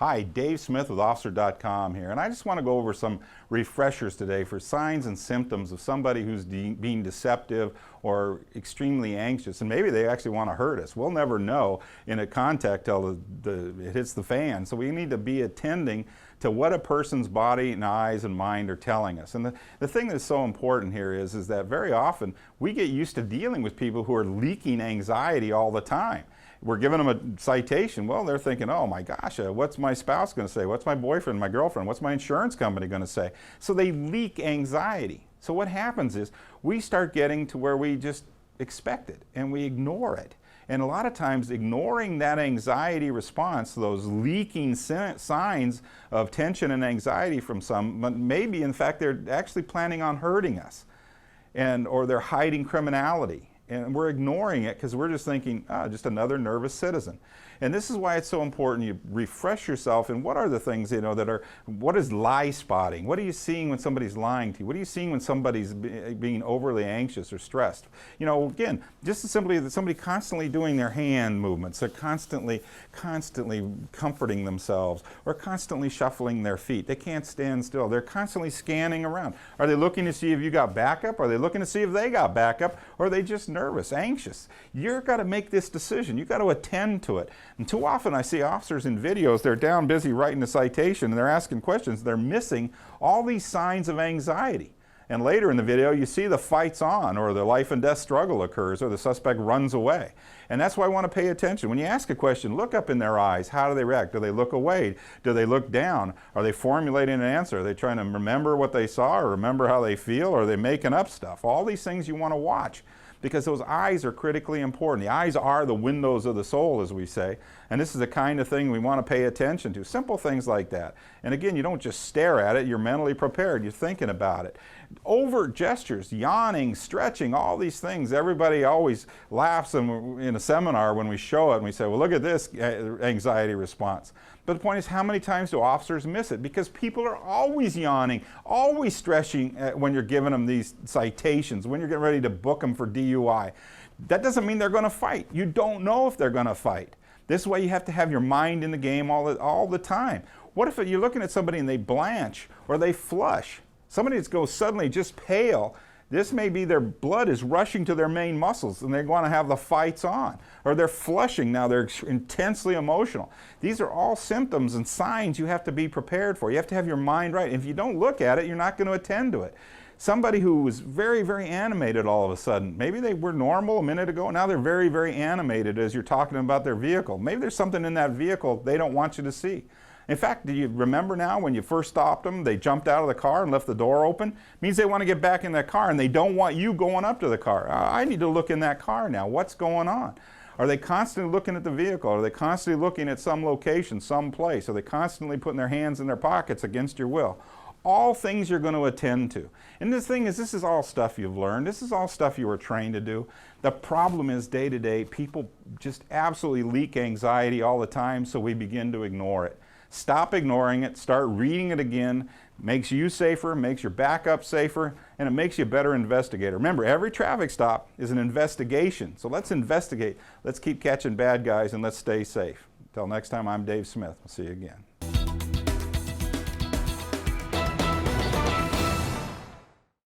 Hi, Dave Smith with Officer.com here, and I just want to go over some refreshers today for signs and symptoms of somebody who's being deceptive or extremely anxious, and maybe they actually want to hurt us. We'll never know in a contact till it hits the fan, so we need to be attending to what a person's body and eyes and mind are telling us. And the thing that's so important here is that very often we get used to dealing with people who are leaking anxiety all the time. We're giving them a citation. Well, they're thinking, oh my gosh, what's my spouse going to say? What's my boyfriend, my girlfriend? What's my insurance company going to say? So they leak anxiety. So what happens is we start getting to where we just expect it and we ignore it. And a lot of times ignoring that anxiety response, those leaking signs of tension and anxiety from some, maybe in fact they're actually planning on hurting us, or they're hiding criminality. And we're ignoring it because we're just thinking, just another nervous citizen. And this is why it's so important you refresh yourself in what are the things, what is lie spotting? What are you seeing when somebody's lying to you? What are you seeing when somebody's being overly anxious or stressed? Again, just as simply that somebody constantly doing their hand movements, they're constantly comforting themselves, or constantly shuffling their feet. They can't stand still. They're constantly scanning around. Are they looking to see if you got backup? Are they looking to see if they got backup? Or are they just nervous, anxious? You've got to make this decision. You've got to attend to it. And too often I see officers in videos, they're down busy writing a citation and they're asking questions. They're missing all these signs of anxiety. And later in the video, you see the fight's on, or the life and death struggle occurs, or the suspect runs away. And that's why I want to pay attention. When you ask a question, look up in their eyes. How do they react? Do they look away? Do they look down? Are they formulating an answer? Are they trying to remember what they saw, or remember how they feel? Or are they making up stuff? All these things you want to watch, because those eyes are critically important. The eyes are the windows of the soul, as we say, and this is the kind of thing we want to pay attention to. Simple things like that. And again, you don't just stare at it, you're mentally prepared, you're thinking about it. Overt gestures, yawning, stretching, all these things. Everybody always laughs in a seminar when we show it and we say, well, look at this anxiety response. But the point is, how many times do officers miss it? Because people are always yawning, always stretching when you're giving them these citations, when you're getting ready to book them for DUI. That doesn't mean they're going to fight. You don't know if they're going to fight. This is why you have to have your mind in the game all the time. What if you're looking at somebody and they blanch or they flush? Somebody that goes suddenly just pale, this may be their blood is rushing to their main muscles and they want to have the fights on. Or they're flushing now, they're intensely emotional. These are all symptoms and signs you have to be prepared for. You have to have your mind right. If you don't look at it, you're not going to attend to it. Somebody who was very, very animated all of a sudden, maybe they were normal a minute ago, now they're very, very animated as you're talking about their vehicle. Maybe there's something in that vehicle they don't want you to see. In fact, do you remember now when you first stopped them, they jumped out of the car and left the door open? It means they want to get back in that car and they don't want you going up to the car. I need to look in that car now. What's going on? Are they constantly looking at the vehicle? Are they constantly looking at some location, some place? Are they constantly putting their hands in their pockets against your will? All things you're going to attend to. And the thing is, this is all stuff you've learned. This is all stuff you were trained to do. The problem is day to day, people just absolutely leak anxiety all the time, so we begin to ignore it. Stop ignoring it, start reading it again. Makes you safer, makes your backup safer, and it makes you a better investigator. Remember, every traffic stop is an investigation. So let's investigate. Let's keep catching bad guys and let's stay safe. Until next time, I'm Dave Smith. We'll see you again.